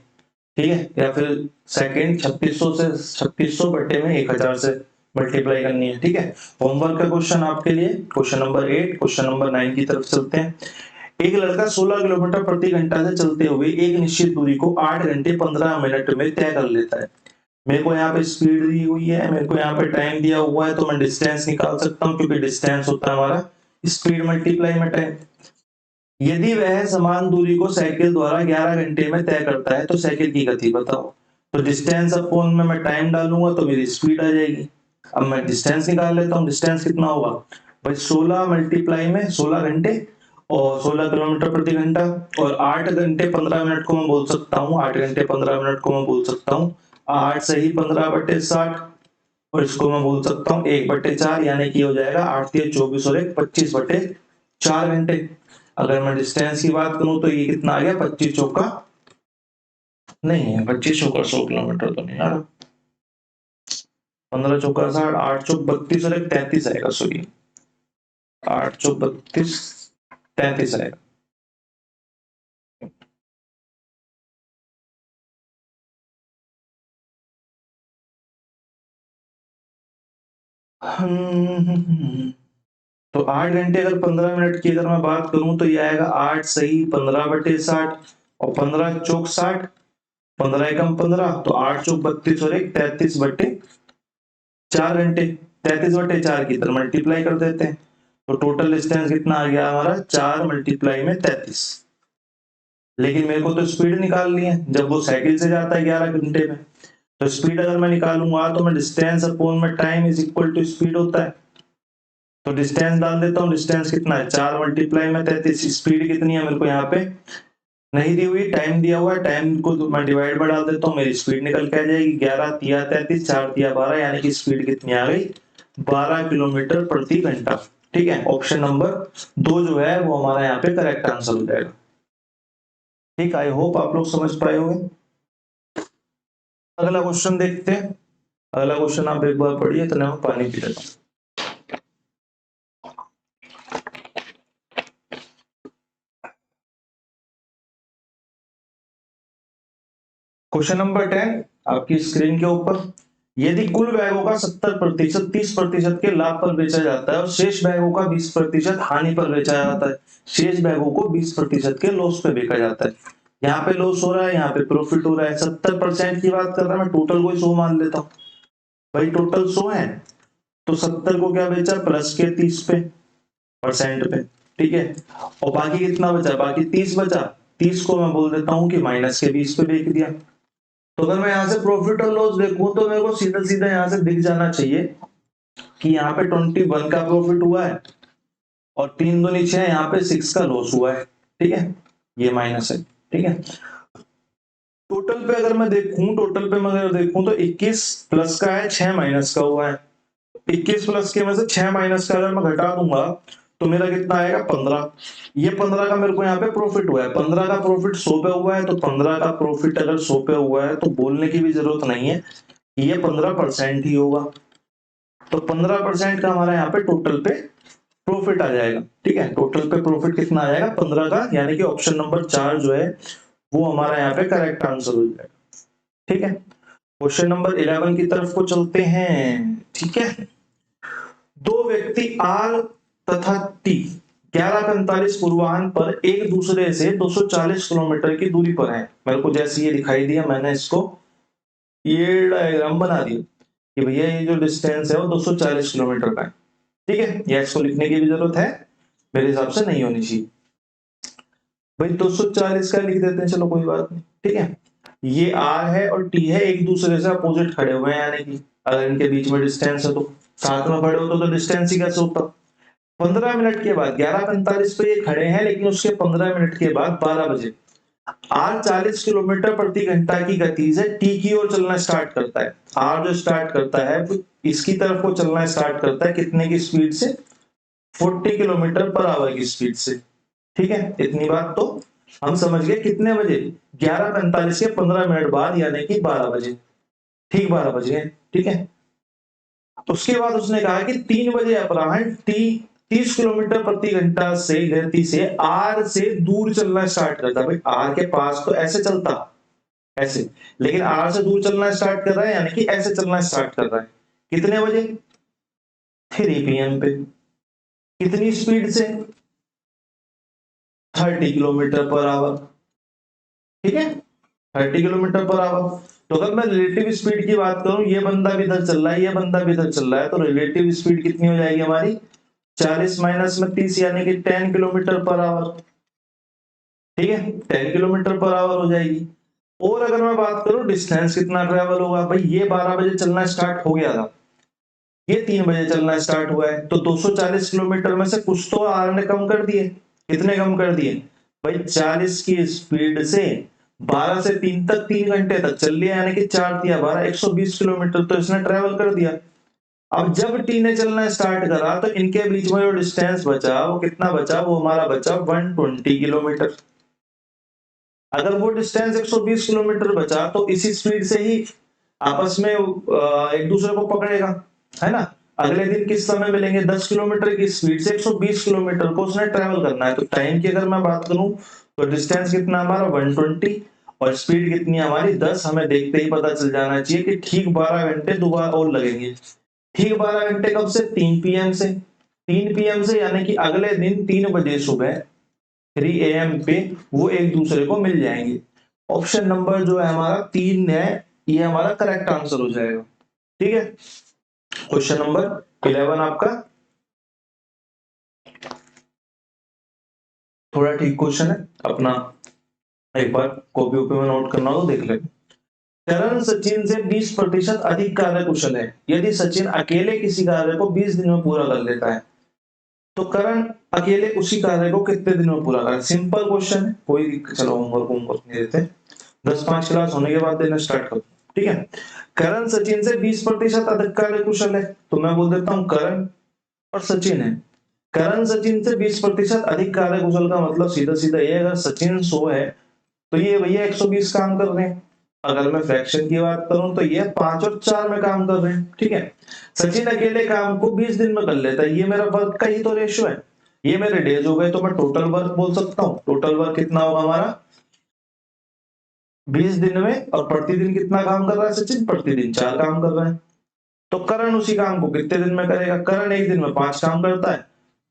ठीक है, या फिर सेकंड 3600 से 3600 बटे में 1000 से मल्टीप्लाई करनी है। ठीक है, होमवर्क का क्वेश्चन आपके लिए, क्वेश्चन नंबर 8। क्वेश्चन नंबर 9 की तरफ चलते हैं। एक लड़का 16 किलोमीटर प्रति घंटा से चलते हुए एक निश्चित दूरी को 8 घंटे 15 मिनट में तय कर लेता है। मेरे को यहाँ पे स्पीड दी हुई है, मेरे को यहाँ पे टाइम दिया हुआ है, तो मैं डिस्टेंस निकाल सकता हूँ, क्योंकि डिस्टेंस होता है हमारा स्पीड मल्टीप्लाई में टाइम। यदि वह समान दूरी को साइकिल द्वारा 11 घंटे में तय करता है तो साइकिल की गति बताओ। तो डिस्टेंस अपॉन में मैं टाइम डालूंगा तो मेरी स्पीड आ जाएगी। अब मैं डिस्टेंस निकाल लेता हूँ। डिस्टेंस कितना होगा भाई? 16 मल्टीप्लाई में 16 घंटे और 16 किलोमीटर प्रति घंटा, और 8 घंटे 15 मिनट को मैं बोल सकता हूँ, 8 घंटे 15 मिनट को मैं बोल सकता हूँ 8 से ही 15/60, और इसको मैं बोल सकता हूँ 1/4, यानी कि हो जाएगा 8 3 24 और 1 25/4 घंटे। अगर मैं डिस्टेंस की बात करूं तो ये कितना आ गया? 25 चौका नहीं है, 25 चौका 100 किलोमीटर तो नहीं आ रहा, 15 चौका 60, 8 चौक 32 और 1 33 आएगा। सॉरी, 8 चौक 32 33 आएगा। तो 8 घंटे अगर 15 मिनट की अगर मैं बात करूं तो ये आएगा 8 सही 15/60 और 15 चौक 60, 15 एकम 15, तो 8 चौक 32 और 1 33 बटे 4 घंटे। 33 बटे 4 की तरह मल्टीप्लाई कर देते हैं, तो टोटल डिस्टेंस कितना आ गया हमारा 4 मल्टीप्लाई में 33। लेकिन मेरे को तो स्पीड निकालनी है, जब वो साइकिल से जाता है 11 घंटे में, तो स्पीड अगर मैं निकालूंगा तो मैं डिस्टेंस अपॉन में time is equal to speed होता है। तो डिस्टेंस डाल देता हूँ, डिस्टेंस कितना है 4 मल्टीप्लाई में 33। स्पीड कितनी है मेरे को यहाँ पे नहीं दी हुई, टाइम दिया हुआ है, टाइम को तो मैं डिवाइड में डाल देता हूँ, मेरी स्पीड निकल के आ जाएगी 11 तिया 33 4 तिया 12, यानी कि स्पीड कितनी आ गई 12 किलोमीटर प्रति घंटा। ठीक है, ऑप्शन नंबर 2 जो है वो हमारा यहाँ पे करेक्ट आंसर हो जाएगा। ठीक, आई होप आप लोग समझ पाए होंगे। अगला क्वेश्चन देखते हैं। अगला क्वेश्चन आप एक बार पढ़िए, तो मैं पानी पी लेता हूँ। क्वेश्चन नंबर 10 आपकी स्क्रीन के ऊपर, यदि कुल बैगों का 70% 30% के लाभ पर बेचा जाता है और शेष बैगों का 20% हानि पर बेचा जाता है, शेष बैगों को 20% के लॉस पे बेचा जाता है। यहाँ पे लॉस हो रहा है, यहाँ पे प्रॉफिट हो रहा है। 70% की बात कर रहा है, मैं टोटल को 100 मान लेता हूँ भाई, टोटल 100 है, तो 70 को क्या बेचा प्लस के 30 पे परसेंट पे। ठीक है, और बाकी कितना बचा, बाकी 30 बचा, 30 को मैं बोल देता हूँ कि माइनस के 20 पे बेच दिया। तो अगर मैं यहाँ से प्रॉफिट और लॉस देखूं तो मेरे को सीधा सीधा यहाँ से दिख जाना चाहिए कि यहाँ पे 21 का प्रॉफिट हुआ है और 3 दूनी 6, यहाँ पे 6 का लॉस हुआ है। ठीक है, ये माइनस है। ठीक है, टोटल पे अगर मैं देखूं, टोटल पे मैं अगर देखूं तो 21 प्लस का है, 6 माइनस का हुआ है। 21 प्लस के में से 6 माइनस का अगर मैं घटा दूंगा तो मेरा कितना आएगा 15। ये 15 का मेरे को यहाँ पे प्रॉफिट हुआ है, 15 का प्रॉफिट 100 पे हुआ है, तो 15 का प्रॉफिट अगर 100 पे हुआ है तो बोलने की भी जरूरत नहीं है, ये 15% ही होगा। तो 15% का हमारा यहाँ पे टोटल पे प्रॉफिट आ जाएगा। ठीक है, टोटल पे प्रॉफिट कितना आ जाएगा 15 का, यानी कि ऑप्शन नंबर 4 जो है वो हमारा यहाँ पे करेक्ट आंसर हो जाएगा। ठीक है, क्वेश्चन नंबर 11 की तरफ को चलते हैं। ठीक है, दो व्यक्ति आर तथा टी 11:45 पूर्वाह्न पर एक दूसरे से 240 किलोमीटर की दूरी पर है। मेरे को जैसे ये दिखाई दिया, मैंने इसको ये डायग्राम बना दिया कि भैया ये जो डिस्टेंस है वो 240 किलोमीटर का है। ठीक है, ये इसको लिखने की भी जरूरत है मेरे हिसाब से नहीं होनी चाहिए भाई, 240 का लिख देते हैं, चलो कोई बात नहीं। ठीक है, ये आर है और टी है, एक दूसरे से अपोजिट खड़े हुए हैं, यानी कि अगर इनके बीच में डिस्टेंस है तो साथ में खड़े हो तो डिस्टेंस ही कैसे होता। 15 मिनट के बाद 11:45 पे ये खड़े हैं, लेकिन उसके 15 मिनट के बाद 12 बजे आर 40 किलोमीटर प्रति घंटा की गति से टी की ओर चलना स्टार्ट करता है। आर जो स्टार्ट करता है इसकी तरफ को चलना स्टार्ट करता है, कितने की स्पीड से 40 किलोमीटर पर आवर की स्पीड से। ठीक है, इतनी बात तो हम समझ गए। कितने बजे 11:45 के 15 मिनट बाद, यानी कि 12 बजे, ठीक 12 बजे। ठीक है, उसके बाद उसने कहा कि 3 बजे अपराह्न टी 30 किलोमीटर प्रति घंटा से गति से आर से दूर चलना स्टार्ट करता है। भाई आर के पास तो ऐसे चलता ऐसे, लेकिन आर से दूर चलना स्टार्ट कर रहा है, यानी कि ऐसे चलना स्टार्ट कर रहा है। कितने बजे 3 PM पे। कितनी स्पीड से 30 किलोमीटर पर आवर। ठीक है, 30 किलोमीटर पर आवर। तो अगर मैं रिलेटिव स्पीड की बात करूं, ये बंदा भी इधर चल रहा है, ये बंदा भी इधर चल रहा है, तो रिलेटिव स्पीड कितनी हो जाएगी हमारी 40 माइनस में 30, यानी कि 10 किलोमीटर पर आवर। ठीक है, 10 किलोमीटर पर आवर हो जाएगी। और अगर मैं बात करूं डिस्टेंस कितना ट्रेवल होगा, भाई ये 12 बजे चलना स्टार्ट हो गया था, ये 3 बजे चलना स्टार्ट हुआ है, तो 240 किलोमीटर में से कुछ तो आर ने कम कर दिए। कितने कम कर दिए भाई, 40 की स्पीड से 12 से 3 तक 3 घंटे तक चल लिया, यानी कि 4 या 12 120 किलोमीटर तो इसने ट्रेवल कर दिया। अब जब टी ने चलना स्टार्ट करा तो इनके बीच में जो डिस्टेंस बचा वो कितना बचा, वो हमारा बचा 120 किलोमीटर। अगर वो डिस्टेंस 120 किलोमीटर बचा तो इसी स्पीड से ही आपस में एक दूसरे को पकड़ेगा, है ना। अगले दिन किस समय मिलेंगे, 10 किलोमीटर की स्पीड से 120 किलोमीटर को उसने ट्रेवल करना है। तो टाइम की अगर मैं बात करूं तो डिस्टेंस कितना हमारा 120 और स्पीड कितनी हमारी 10। हमें देखते ही पता चल जाना चाहिए कि ठीक 12 घंटे दोबारा और लगेंगे। ठीक 12 घंटे कब से, 3 PM से। 3 PM से यानी कि अगले दिन 3 बजे सुबह 3 AM पे वो एक दूसरे को मिल जाएंगे। ऑप्शन नंबर जो है हमारा 3 है, ये हमारा करेक्ट आंसर हो जाएगा। ठीक है, क्वेश्चन नंबर 11 आपका थोड़ा ठीक क्वेश्चन है, अपना एक बार कॉपी ओपी में नोट करना हो तो देख ले। करण सचिन से 20% अधिक कार्य कुशल है। यदि सचिन अकेले किसी कार्य को 20 दिन में पूरा कर लेता है तो करण अकेले उसी कार्य को कितने दिन में पूरा करे? सिंपल क्वेश्चन है, कोई चलो होमवर्क नहीं देते, 10-5 क्लास होने के बाद देना स्टार्ट करो। ठीक है, करण सचिन से 20% अधिक कार्य कुशल है, तो मैं बोल देता हूं करण और सचिन है। करण सचिन से 20% अधिक कार्य कुशल का मतलब सीधा सीधा ये, अगर सचिन 100 है तो ये भैया 120 काम कर रहे हैं। अगर मैं फ्रैक्शन की बात करूं तो ये 5 और 4 में काम कर रहे हैं। ठीक है, सचिन अकेले काम को 20 दिन में कर लेता है, ये मेरा वर्क का ही तो रेशियो है। ये मेरे डेज हो गए तो मैं टोटल वर्क बोल सकता हूँ। टोटल वर्क कितना होगा हमारा 20 दिन में, और प्रतिदिन कितना काम कर रहा है सचिन? प्रतिदिन 4 काम कर रहा है। तो करण उसी काम को कितने दिन में करेगा? करण एक दिन में 5 काम करता है,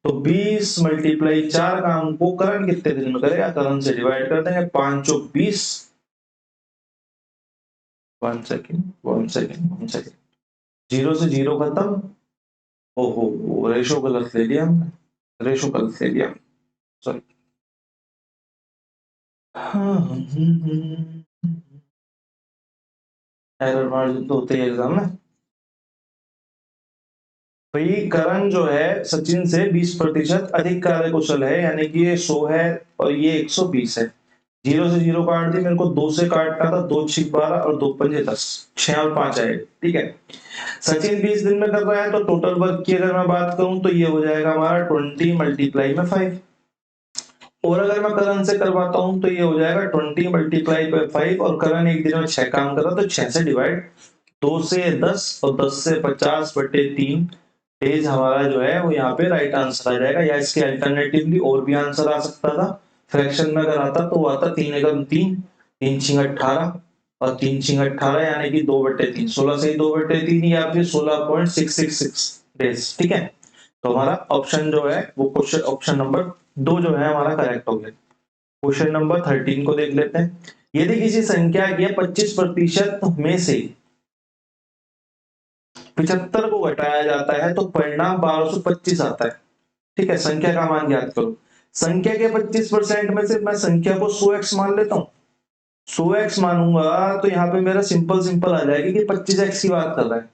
तो 20 मल्टीप्लाई 4 काम को करण कितने दिन में करेगा? करण से डिवाइड कर देंगे, 5 चौक 20। 1 सेकेंड, 0 से 0 खत्म। ओहो, रेशो गलत ले लिया हमने, रेशो गलत ले लिया, सॉरी। एरर मार्जिन तो होते ही एग्जाम में। भाई करण जो है सचिन से 20% अधिक कार्य कुशल है, यानी कि ये 100 है और ये 120 है। 0 से 0 काट दी, मेरे को 2 से काटना था, 2 6 12 और 2 5 10, 6 और 5 आए। ठीक है, सचिन 20 दिन में कर रहा है, तो टोटल वर्क की अगर मैं बात करूं तो ये हो जाएगा हमारा 20 मल्टीप्लाई में 5। और अगर मैं करण से करवाता हूं तो ये हो जाएगा 20 मल्टीप्लाई बाय 5, और करण एक दिन में 6 काम कर रहा तो 6 से डिवाइड, 2 से 10 और 10 से 50 बटे 3 डेज हमारा जो है वो यहाँ पे राइट आंसर आ जाएगा। या इसके अल्टरनेटिवली और भी आंसर आ सकता था। फ्रैक्शन में अगर आता तो आता 3 एकम 3, 3 छिंग 18 और 3 छिंग 18 यानी कि 2/3, 16 से 2/3 या फिर 16.666 डेज। ठीक है, तो हमारा ऑप्शन जो है वो क्वेश्चन ऑप्शन नंबर 2 जो है हमारा करेक्ट हो गया। क्वेश्चन नंबर 13 को देख लेते हैं। यदि किसी संख्या के 25% में से 75 को घटाया जाता है तो परिणाम 1225 आता है। ठीक है, संख्या का मान ज्ञात करो। संख्या के 25% में से मैं संख्या को 100x मान लेता हूं। 100x मानूंगा तो यहाँ पे मेरा सिंपल आ जाएगा कि 25x की बात कर रहा है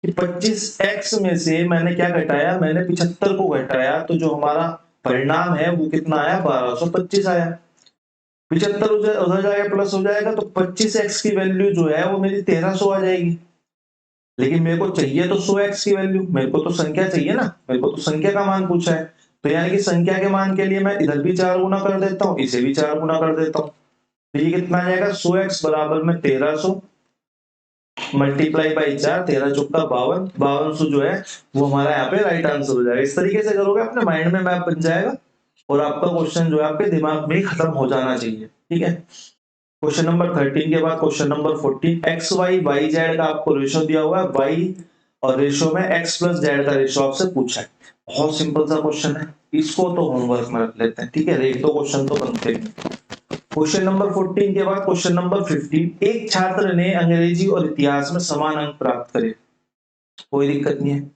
कि 25x में से मैंने क्या घटाया? मैंने 75 को घटाया, तो जो हमारा परिणाम है वो कितना आया? 1225 आया। 75 उधर जाएगा प्लस हो जाएगा, तो 25x की वैल्यू जो है वो मेरी 1300 आ जाएगी। लेकिन मेरे को चाहिए तो 100x की वैल्यू, मेरे को तो संख्या चाहिए ना, मेरे को तो संख्या का मान पूछा है। तो यानी कि संख्या के मान के लिए मैं इधर भी 4 गुना कर देता हूँ, इसे भी 4 गुना कर देता हूँ। तो ये कितना आ जाएगा? 100x बराबर में 1300 मल्टीप्लाई बाई 4, 13 चौका 52, 5200 जो है वो हमारा यहाँ पे राइट आंसर हो जाएगा। इस तरीके से करोगे अपने माइंड में मैप बन जाएगा और आपका क्वेश्चन जो है आपके दिमाग में खत्म हो जाना चाहिए। ठीक है, क्वेश्चन नंबर 13 के बाद question number 14, X Y Y Z का आपको रेशो दिया हुआ है, वाई और रेशो में एक्स प्लस जेड का रेशो आपसे पूछा है। बहुत सिंपल सा क्वेश्चन है, इसको तो होमवर्क में रख लेते हैं। ठीक है, एक दो क्वेश्चन तो बनते हैं। क्वेश्चन नंबर 14 के बाद क्वेश्चन नंबर 15, एक छात्र ने अंग्रेजी और इतिहास में समान अंक प्राप्त करे। कोई दिक्कत नहीं है।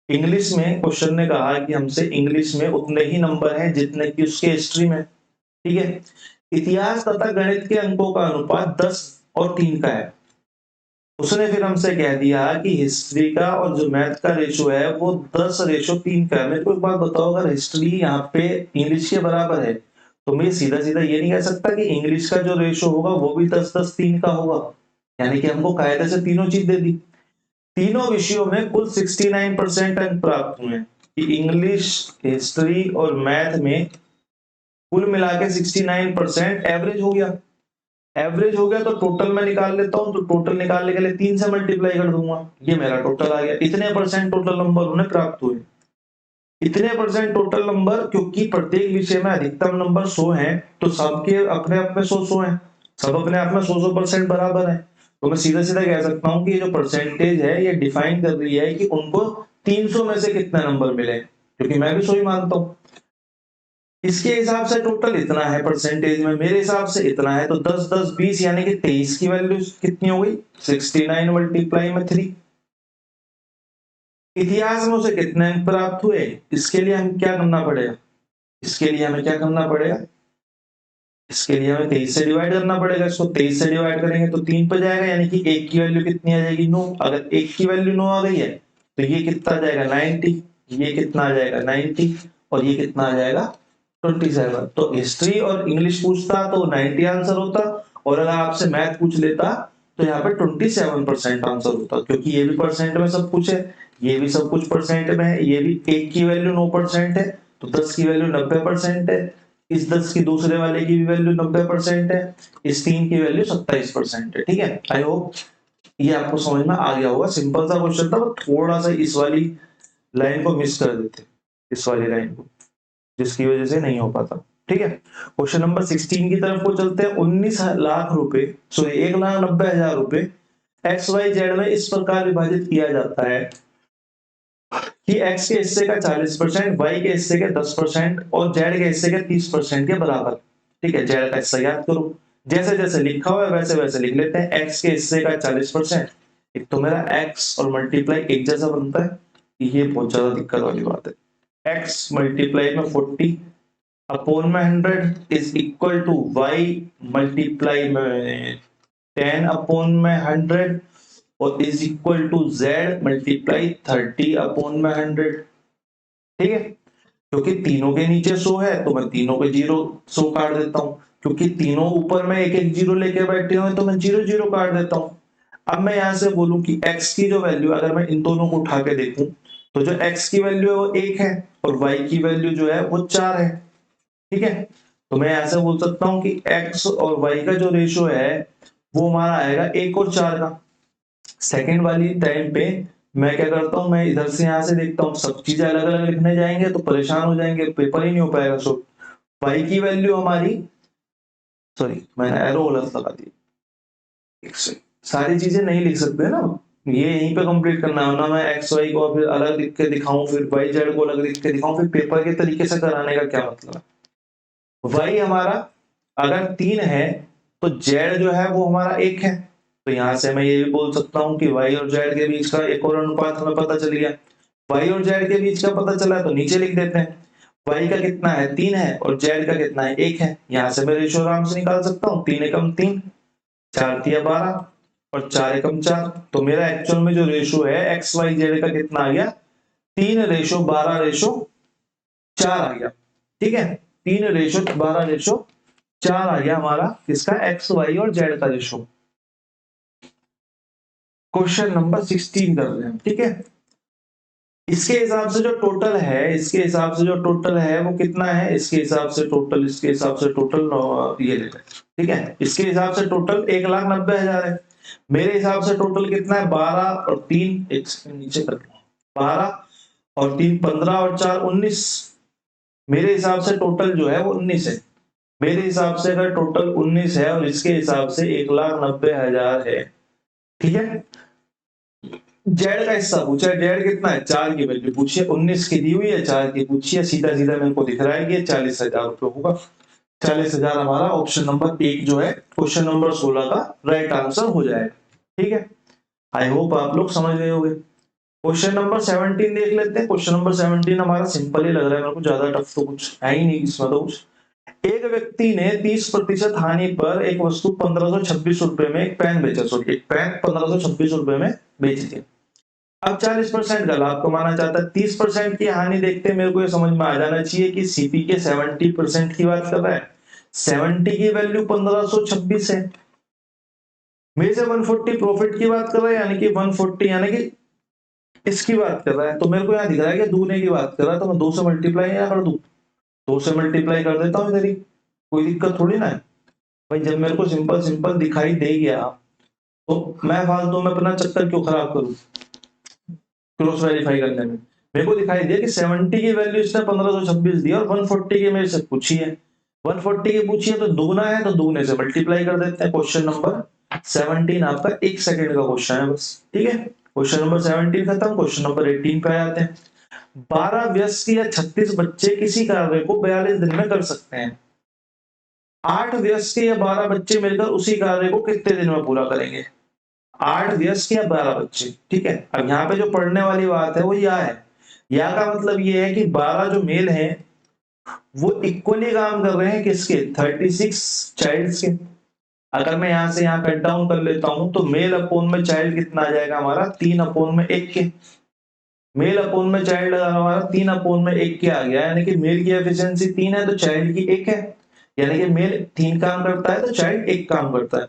इंग्लिश में क्वेश्चन ने कहा कि हमसे इंग्लिश में उतने ही नंबर हैं जितने कि उसके हिस्ट्री में। ठीक है, इतिहास तथा गणित के अंकों का अनुपात 10 और 3 का है। उसने फिर हमसे कह दिया कि हिस्ट्री का और जो मैथ का रेशो है वो 10:3 का है। मेरे को एक बात बताओ, अगर हिस्ट्री यहाँ पे इंग्लिश के बराबर है तो मैं सीधा सीधा ये नहीं कह सकता कि इंग्लिश का जो रेशो होगा वो भी 10-10-3 का होगा। यानी कि हमको कायदे से तीनों चीज दे दी। तीनों विषयों में कुल 69% अंक प्राप्त हुए कि इंग्लिश, हिस्ट्री और मैथ में कुल मिला के 69% एवरेज हो गया। एवरेज हो गया तो टोटल में निकाल लेता हूं, तो टोटल निकालने के लिए 3 से मल्टीप्लाई कर दूंगा, ये मेरा टोटल आ गया। इतने परसेंट टोटल नंबर उन्हें प्राप्त हुए। इतने परसेंट टोटल नंबर, क्योंकि प्रत्येक विषय में अधिकतम नंबर 100 हैं, तो सबके अपने अपने 100 हैं, सब अपने आप में 100% बराबर है। तो मैं सीधा सीधा कह सकता हूं कि ये जो परसेंटेज है ये डिफाइन कर रही है कि उनको 300 में से कितने नंबर मिले, क्योंकि मैं भी 100 ही मानता हूं। इसके हिसाब से टोटल इतना है परसेंटेज में, मेरे हिसाब से इतना है, तो 10 10 20 यानी कि 23 की वैल्यू कितनी हो गई 69 मल्टीप्लाई में 3। इतिहास में उसे कितने अंक प्राप्त हुए, इसके लिए हम क्या करना पड़ेगा, इसके लिए हमें क्या करना पड़ेगा, इसके लिए हमें 23 से डिवाइड करना पड़ेगा। इसको 23 से डिवाइड करेंगे तो 3 पर जाएगा, यानी कि 1 की वैल्यू कितनी आ जाएगी 9। अगर 1 की वैल्यू 9 आ गई है तो ये कितना आ जाएगा 90, ये कितना आ जाएगा 90 और ये कितना आ जाएगा 27। तो हिस्ट्री और इंग्लिश पूछता तो 90 आंसर होता, और अगर आपसे मैथ पूछ लेता तो यहाँ पे 27% आंसर होता, क्योंकि ये भी परसेंट में सब कुछ है, ये भी सब कुछ परसेंट में है, ये भी 1 की वैल्यू 9% है तो 10 की वैल्यू 90% है, इस 10 की दूसरे वाले की भी वैल्यू 90% है, इस 3 की वैल्यू 27% है। ठीक है, आई होप ये आपको समझ में आ गया होगा। सिंपल सा क्वेश्चन था, थोड़ा सा इस वाली लाइन को मिस कर देते, इस वाली लाइन को, जिसकी वजह से नहीं हो पाता। ठीक है, क्वेश्चन नंबर 16 की तरफ को चलते हैं। 19 लाख रुपए, सॉरी 1,90,000 रुपए एक्स वाई जेड में इस प्रकार विभाजित किया जाता है कि x के हिस्से का 40%, y के हिस्से के 10% और z के हिस्से के 30% के बराबर। ठीक है, z का हिस्सा याद करो, जैसे जैसे लिखा हुआ है वैसे वैसे लिख लेते हैं। x के हिस्से का 40%, एक तो मेरा x और मल्टीप्लाई एक जैसा बनता है, ये बहुत ज्यादा दिक्कत वाली बात है। x मल्टीप्लाई में 40 अपॉन में 100 is equal to y multiply में 10 अपॉन में 100 और is equal to z multiply 30 upon में 100। ठीक है, क्योंकि तीनों के नीचे 100 है तो मैं तीनों के 100 काट देता हूं, क्योंकि तीनों ऊपर में एक एक 0 लेके बैठे हुए तो मैं 0 काट देता हूं। अब मैं यहां से बोलूं कि x की जो वैल्यू, अगर मैं इन दोनों को उठा के देखूं तो जो x की वैल्यू है वो 1 है और y की वैल्यू जो है वो 4 है। ठीक है, तो मैं ऐसे बोल सकता हूं कि x और y का जो रेशियो है वो हमारा आएगा 1 और 4 का। सेकंड वाली टाइम पे मैं क्या करता हूं, मैं इधर से यहां से देखता हूं, सब चीजें अलग अलग लिखने जाएंगे तो परेशान हो जाएंगे, पेपर ही नहीं हो पाएगा। सो y की वैल्यू हमारी, सॉरी मैंने एरो गलत लगा दी, सारी चीजें नहीं लिख सकते ना, ये यहीं पे कंप्लीट करना है ना। मैं एक्स वाई को फिर अलग लिख के दिखाऊं, फिर वाई जेड को अलग लिख के दिखाऊं, फिर पेपर के तरीके से कराने का क्या मतलब है। वाई हमारा अगर 3 है तो जेड जो है वो हमारा 1 है, तो यहां से मैं ये भी बोल सकता हूं कि y और z के बीच का एक और अनुपात हमें पता चल गया। y और z के बीच का पता चला तो नीचे लिख देते हैं, y का कितना है 3 है और z का कितना है 1 है। यहां से मैं रेशियो आराम से निकाल सकता हूं, 3 एकम 3, 4 तिया 12 और 4 एकम 4। तो मेरा एक्चुअल में जो रेशियो है एक्स वाई जेड का कितना आ गया 3:12:4 आ गया। ठीक है, 3:12:4 आ गया हमारा इसका एक्स वाई और जेड का रेशियो। क्वेश्चन नंबर 16 कर रहे हैं। ठीक है, इसके हिसाब से जो टोटल है, इसके हिसाब से जो टोटल है वो कितना है, इसके हिसाब से टोटल, इसके हिसाब से टोटल ये ले लें। ठीक है, इसके हिसाब से टोटल 1,90,000 है, मेरे हिसाब से टोटल कितना है 12 और 3, एक सेकंड नीचे कर लो, 12 और 3 15 और 4 19, मेरे हिसाब से टोटल जो है वो 19 है। मेरे हिसाब से अगर टोटल 19 है और इसके हिसाब से 1,90,000 है। ठीक है, जेड का हिस्सा पूछा है, जेड कितना है 4 की वैल्यू पूछी है, 19 की दी हुई है, 4 की पूछी है, सीधा सीधा मेरे को दिख रहा है कि 40,000 रुपए होगा। 40,000 हमारा ऑप्शन नंबर 1 जो है क्वेश्चन नंबर 16 का राइट आंसर हो जाएगा। ठीक है, आई होप आप लोग समझ गए होंगे। क्वेश्चन नंबर 17 देख लेते हैं। क्वेश्चन नंबर 17 हमारा सिंपल ही लग रहा है मेरे को, ज्यादा टफ तो कुछ है ही नहीं इसमें। तो कुछ, एक व्यक्ति ने 30% हानि पर एक वस्तु 1526 रुपए में एक पेन बेचा, सॉरी एक पेन 1526 रुपए में बेच दी। अब 40% का लाभ कमाना चाहता है, 30% की हानि देखते मेरे को ये समझ में आ जाना चाहिए कि सीपी के 70% की बात कर रहा है। 70 की वैल्यू 1526 है, मेरे से 140 प्रॉफिट की बात कर रहा है, यानी कि 140 यानी कि इसकी बात कर रहा है। तो मेरे को यहाँ दिख रहा है कि दुगने की बात कर रहा है, तो मैं 2 से मल्टीप्लाई या कर दूं, 2 से मल्टीप्लाई कर देता हूँ इधर ही, कोई दिक्कत थोड़ी ना है भाई। जब मेरे को सिंपल सिंपल दिखाई दे गया तो मैं फालतू में अपना चक्कर क्यों खराब करूं क्रॉस वेरीफाई करने में। मेरे को दिखाई दिया कि 70 की वैल्यू इसने 1526 दी और 140 की मेरे से पूछी है, 140 की पूछी है तो दुगना है तो दुगने से मल्टीप्लाई कर देते हैं। क्वेश्चन नंबर 17 आपका 1 सेकंड का क्वेश्चन है बस। ठीक है, क्वेश्चन नंबर 17 खत्म, क्वेश्चन नंबर 18 पे आ जाते हैं। 12 वयस्क या 36 बच्चे किसी कार्य को 42 दिन में कर सकते हैं। 8 वयस्क या 12 बच्चे मिलकर उसी कार्य को कितने दिन में पूरा करेंगे? 8 वयस्क या 12 बच्चे, ठीक है। अब यहाँ पे जो पढ़ने वाली बात है वो या है। या का मतलब ये है कि 12 जो मेल हैं वो इक्वली काम कर रहे हैं किसके? 36 चाइल्ड्स के। अगर मैं यहाँ से यहाँ कट डाउन कर लेता हूं तो मेल अपोन में चाइल्ड कितना आ जाएगा हमारा? 3 अपोन में 1 के। मेल अपोन में चाइल्ड हमारा 3 अपोन में 1 के आ गया, यानी कि मेल की एफिशिएंसी 3 है तो चाइल्ड की 1 है, यानी कि मेल 3 काम करता है तो चाइल्ड 1 काम करता है।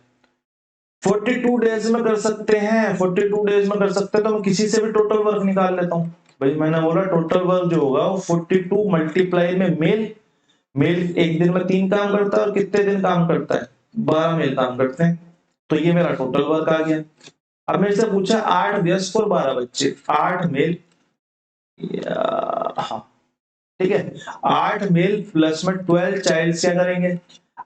42 डेज में कर सकते हैं, 42 डेज में कर सकते हैं तो मैं किसी से भी टोटल वर्क निकाल लेता हूं। भाई मैंने बोला टोटल वर्क जो होगा वो 42 मल्टीप्लाई में मेल, मेल एक दिन में 3 काम करता है और कितने दिन काम करता है? 12 मेल काम करते हैं, तो ये मेरा टोटल वर्क आ गया। अब मेरे से पूछा 8 वयस्क और 12 बच्चे, 8 मेल, हाँ ठीक है, 8 मेल प्लस में 12 चाइल्ड क्या करेंगे?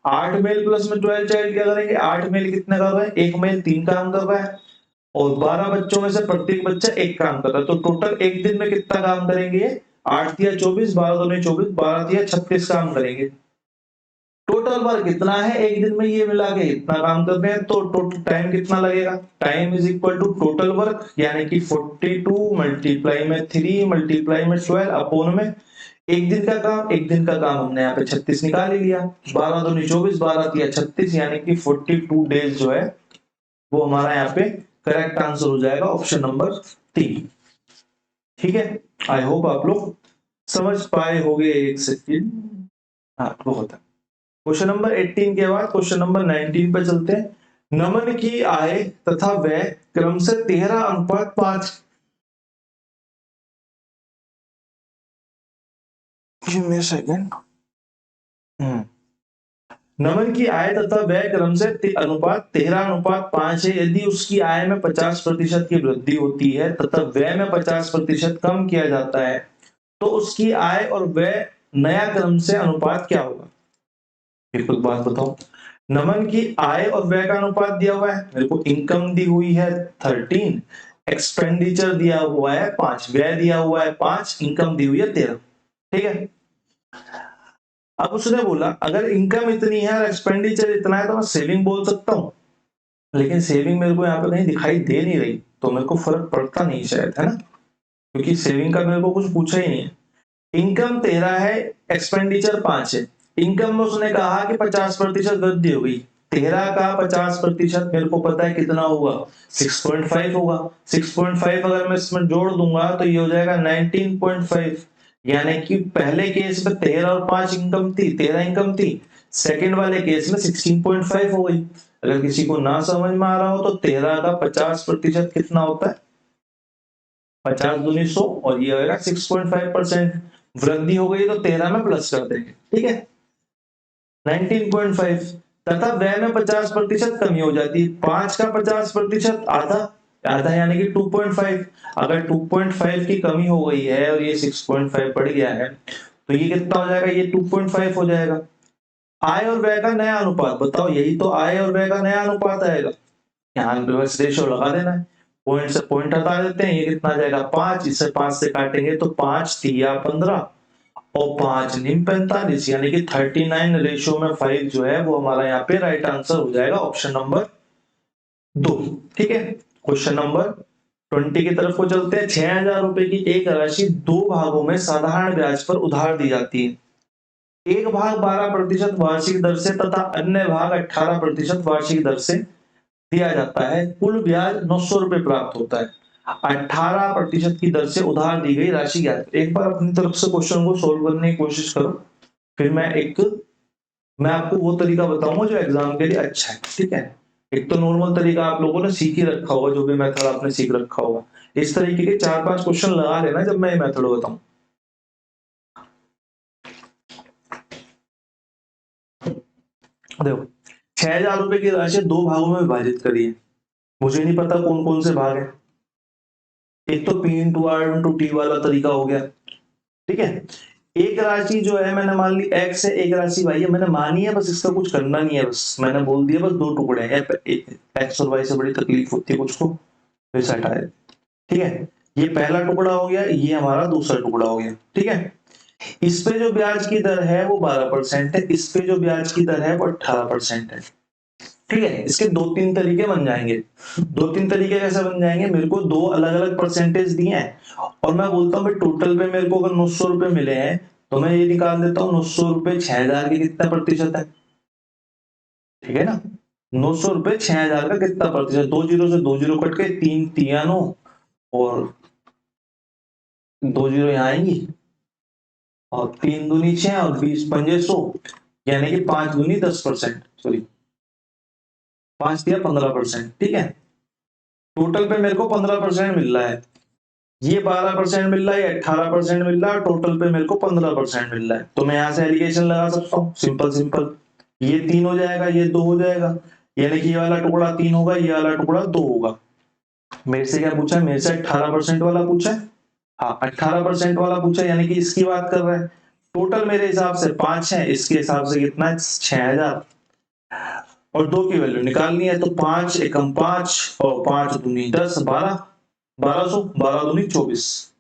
8 मेल प्लस में 12 चाइल्ड क्या करेंगे? 8 मेल कितने कर रहे हैं? 1 मेल 3 काम कर रहा है और 12 बच्चों में से प्रत्येक बच्चा 1 काम कर रहा है, तो टोटल एक दिन में कितना काम करेंगे? 8 तिया 24, 12 दूनी 24, 12 तिया 36 काम करेंगे। टोटल वर्क कितना है एक दिन में? ये मिला के इतना काम कर रहे हैं, तो टोटल टाइम कितना लगेगा? Time is equal to total work, यानी कि 42 मल्टीप्लाई में 3 मल्टीप्लाई में 12 अपोन में एक दिन का काम, एक दिन का काम हमने यहाँ पे 36 निकाल ही लिया, 12 दूनी 24, 12 तिया 36, यानी कि 42 डेज जो है वो हमारा यहाँ पे करेक्ट आंसर हो जाएगा ऑप्शन नंबर 3। ठीक है, आई होप आप लोग समझ पाए होंगे। एक सेकंड, हाँ बहुत है। क्वेश्चन नंबर 18 के बाद क्वेश्चन नंबर 19 पे चलते हैं। नमन की आय तथा व्यय क्रम से 13:5। सेकंड, नमन की आय तथा व्यय क्रम से अनुपात 13:5 है। यदि उसकी आय में 50% की वृद्धि होती है तथा व्यय में 50% कम किया जाता है तो उसकी आय और व्यय नया क्रम से अनुपात क्या होगा? एक बात बताओ, नमन की आय और व्यय का अनुपात दिया हुआ है, मेरे को इनकम दी हुई है 13, एक्सपेंडिचर दिया हुआ है 5, व्यय दिया हुआ है 5, इनकम दी हुई है 13। ठीक है, अब उसने बोला अगर इनकम इतनी है और एक्सपेंडिचर इतना है तो मैं सेविंग बोल सकता हूं, लेकिन सेविंग मेरे को यहाँ पे कहीं दिखाई दे नहीं रही, तो मेरे को फर्क पड़ता नहीं शायद, है ना, क्योंकि सेविंग का मेरे को कुछ पूछा ही नहीं है। इनकम 13 है, एक्सपेंडिचर 5 है। इनकम में उसने कहा कि 50% वृद्धि हो गई, 13 का 50% मेरे को पता है कितना होगा? 6.5 होगा। 6.5 अगर मैं इसमें जोड़ दूंगा तो ये हो जाएगा 19.5, यानी कि पहले केस में 13 और 5 इनकम थी, 13 इनकम थी, सेकंड वाले केस में 16.5 हो गई। अगर किसी को ना समझ में आ रहा हो तो 13 का 50% कितना होता है? 50 दूनी 100 और ये होगा 6.5%। वृद्धि हो गई तो 13 में प्लस कर देंगे, ठीक है, 19.5। तथा व्यय में 50% कमी हो जाती है, 5 का 50% आधा, आधा यानी कि 2.5। अगर 2.5 की कमी हो गई है और ये 6.5 बढ़ गया है तो ये कितना हो जाएगा? ये 2.5 हो जाएगा। आय और व्यय का नया अनुपात बताओ, यही तो आय और व्यय का नया अनुपात आएगा। यहाँ रिवर्स रेशियो लगा देना है, पॉइंट से पॉइंट हटा देते हैं, ये कितना आ जाएगा? 5, इसे 5 से काटेंगे तो 5 तिया 15 और 5 निम 45, यानी कि 39 रेशियो में 5 जो है वो हमारा यहाँ पे राइट आंसर हो जाएगा ऑप्शन नंबर 2। ठीक है, क्वेश्चन नंबर 20 की तरफ को चलते हैं। 6000 रुपए की एक राशि 2 भागों में साधारण ब्याज पर उधार दी जाती है। एक भाग 12% वार्षिक दर से तथा अन्य भाग 18% वार्षिक दर से दिया जाता है। कुल ब्याज 900 रुपए प्राप्त होता है। 18% की दर से उधार दी गई राशि क्या है? एक बार अपनी तरफ से क्वेश्चन को सोल्व करने की कोशिश करो, फिर मैं आपको वो तरीका बताऊंगा जो एग्जाम के लिए अच्छा है। ठीक है, एक तो नॉर्मल तरीका आप लोगों ने सीख ही रखा होगा, जो भी मेथड आपने सीख रखा होगा, इस तरीके के 4-5 क्वेश्चन लगा लेना जब मैं ये मेथड बताऊं। देखो, 6000 रुपए की राशि 2 भागों में विभाजित करिए। मुझे नहीं पता कौन कौन से भाग है, एक तो P into R into T वाला तरीका हो गया। ठीक है, एक राशि जो है मैंने मान ली x है, एक राशि y है, मैंने मानी है, बस इसका कुछ करना नहीं है, बस मैंने बोल दिया बस 2 टुकड़े हैं, x और y से बड़ी तकलीफ होती है कुछ को, वैसे हटाए। ठीक है, ये पहला टुकड़ा हो गया, ये हमारा दूसरा टुकड़ा हो गया, ठीक है। इस पे जो ब्याज की दर है वो 12% है, इस पे जो ब्याज की दर है वो 18% है, ठीक है। इसके 2-3 तरीके बन जाएंगे। 2-3 तरीके कैसे बन जाएंगे, मेरे को 2 अलग अलग परसेंटेज दिए हैं और मैं बोलता हूँ टोटल पे मेरे को अगर 900 रुपए मिले हैं तो मैं ये निकाल देता हूँ 900 रुपए 6000 के कितना प्रतिशत है, ठीक है ना। 900 रुपए 6000 का कितना प्रतिशत, 2 जीरो से 2 जीरो कट के 3 तिया 9 और 2 जीरो यहाँ आएंगी और 3 दूनी 6 और 20 पंजे 100, यानी कि 5 दूनी 10%, सॉरी 5 दिया 15%, ठीक है। टोटल पे मेरे को 15% मिल रहा है, ये 12% मिल रहा है, 18% मिल रहा है, टोटल पे मेरे को 15% मिल रहा है। तो मैं यहाँ से एलिगेशन लगा सकता हूँ, सिंपल सिंपल, ये 3 हो जाएगा, ये 2 हो जाएगा, यानी कि ये वाला टुकड़ा 3 होगा, ये वाला टुकड़ा 2 होगा। मेरे से क्या पूछा है, मेरे से 18% वाला पूछा है, हाँ 18% वाला पूछा, यानी कि इसकी बात कर रहा है। टोटल मेरे हिसाब से 5 है, इसके हिसाब से कितना है 6000 और 2 की वैल्यू निकालनी है, तो 5 एकम 5 और 5 दूनी 10, 12, 1200, 12 दूनी 24।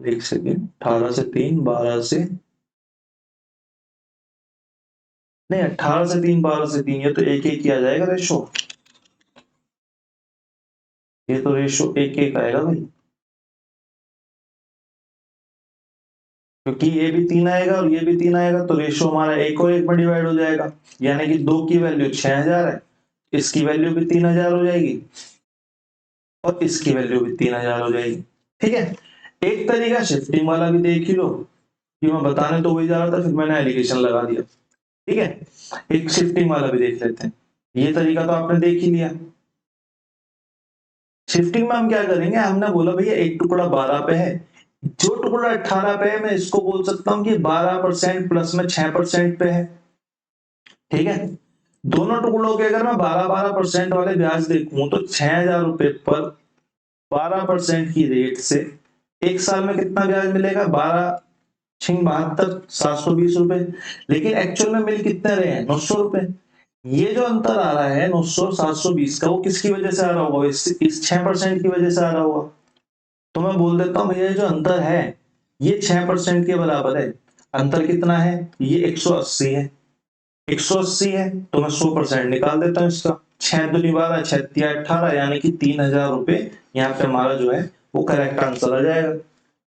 एक सेकेंड, 18 से 3, 12 से नहीं, 18 से 3, 12 से 3, ये तो एक एक ही आ जाएगा रेशो, ये तो रेशो एक एक आएगा भाई, क्योंकि ये भी 3 आएगा और ये भी 3 आएगा, तो रेशो हमारा 1 और 1 में डिवाइड हो जाएगा, यानी कि 2 की वैल्यू 6000 है, इसकी वैल्यू भी 3000 हो जाएगी और इसकी वैल्यू भी 3000 हो जाएगी, ठीक है। एक तरीका शिफ्टिंग वाला भी देख ही लो, कि मैं बताने तो वही जा रहा था, फिर मैंने एलिगेशन लगा दिया, ठीक है। एक शिफ्टिंग वाला भी देख लेते हैं, ये तरीका तो आपने देख ही लिया। शिफ्टिंग में हम क्या करेंगे, हमने बोला भैया एक टुकड़ा 12 पे है, जो टुकड़ा 18 पे है मैं इसको बोल सकता हूँ कि 12% प्लस में 6% पे है, ठीक है। दोनों टुकड़ों के अगर मैं 12% वाले ब्याज देखूं तो 6000 रुपए पर 12% की रेट से एक साल में कितना ब्याज मिलेगा, 12 छिंग 72, 720 रुपए, लेकिन एक्चुअल में मिल कितने रहे हैं 900 रुपए। ये जो अंतर आ रहा है 900 720 का, वो किसकी वजह से आ रहा होगा, इस 6% की वजह से आ रहा होगा। तो मैं बोल देता हूँ भैया जो अंतर है ये 6% के बराबर है। अंतर कितना है, ये 180 है, 180 है तो मैं 100% निकाल देता हूँ इसका, 6 दूनी 12, 6 तिया 18, यानी कि 3000 रुपए यहाँ पे हमारा जो है वो करेक्ट आंसर आ जाएगा,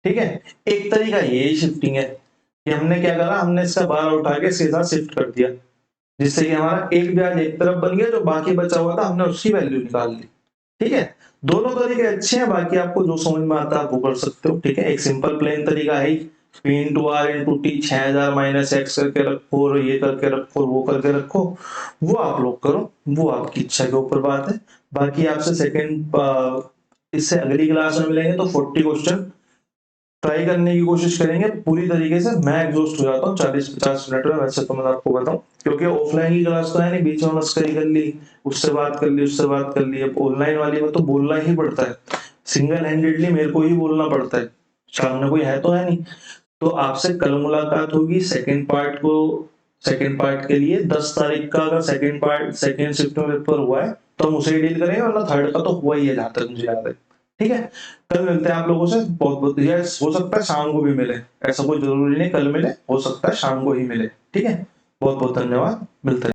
ठीक है। एक तरीका ये शिफ्टिंग है कि हमने क्या करा, हमने इसका 12 उठा के सीधा शिफ्ट कर दिया, जिससे कि हमारा एक ब्याज एक तरफ बन गया, जो बाकी बचा हुआ था हमने उसकी वैल्यू निकाल ली, ठीक है। दोनों तरीके अच्छे हैं, बाकी आपको जो समझ में आता है आप वो कर सकते हो, ठीक है। एक सिंपल प्लेन तरीका है P into R into T, 6000 minus X करके रखो और ये करके रखो, वो करके रखो, वो आप लोग करो, वो आपकी इच्छा के ऊपर बात है। बाकी आपसे सेकंड इससे अगली क्लास में मिलेंगे तो 40 क्वेश्चन ट्राई करने की कोशिश करेंगे पूरी तरीके से। मैं एग्जॉस्ट हो जाता हूँ 40-50 मिनट में, वैसे तो मैं आपको बताऊं, क्योंकि ऑफलाइन की क्लास तो है नहीं, बीच में मस्करी कर ली, उससे बात कर ली, उससे बात कर ली, अब ऑनलाइन वाली में तो बोलना ही पड़ता है, सिंगल हैंडेडली मेरे को ही बोलना पड़ता है, सामने कोई है तो है नहीं। तो आपसे कल मुलाकात होगी सेकंड पार्ट को, सेकंड पार्ट के लिए 10 तारीख का अगर सेकंड पार्ट सेकंड शिफ्ट में पेपर हुआ है तो हम उसे डील करेंगे, वरना थर्ड का तो हुआ ही है जहां तक मुझे याद है, ठीक है। कल मिलते हैं आप लोगों से, बहुत बहुत यस, हो सकता है शाम को भी मिले, ऐसा कोई जरूरी नहीं कल मिले, हो सकता है शाम को ही मिले, ठीक है। बहुत बहुत धन्यवाद, मिलते हैं।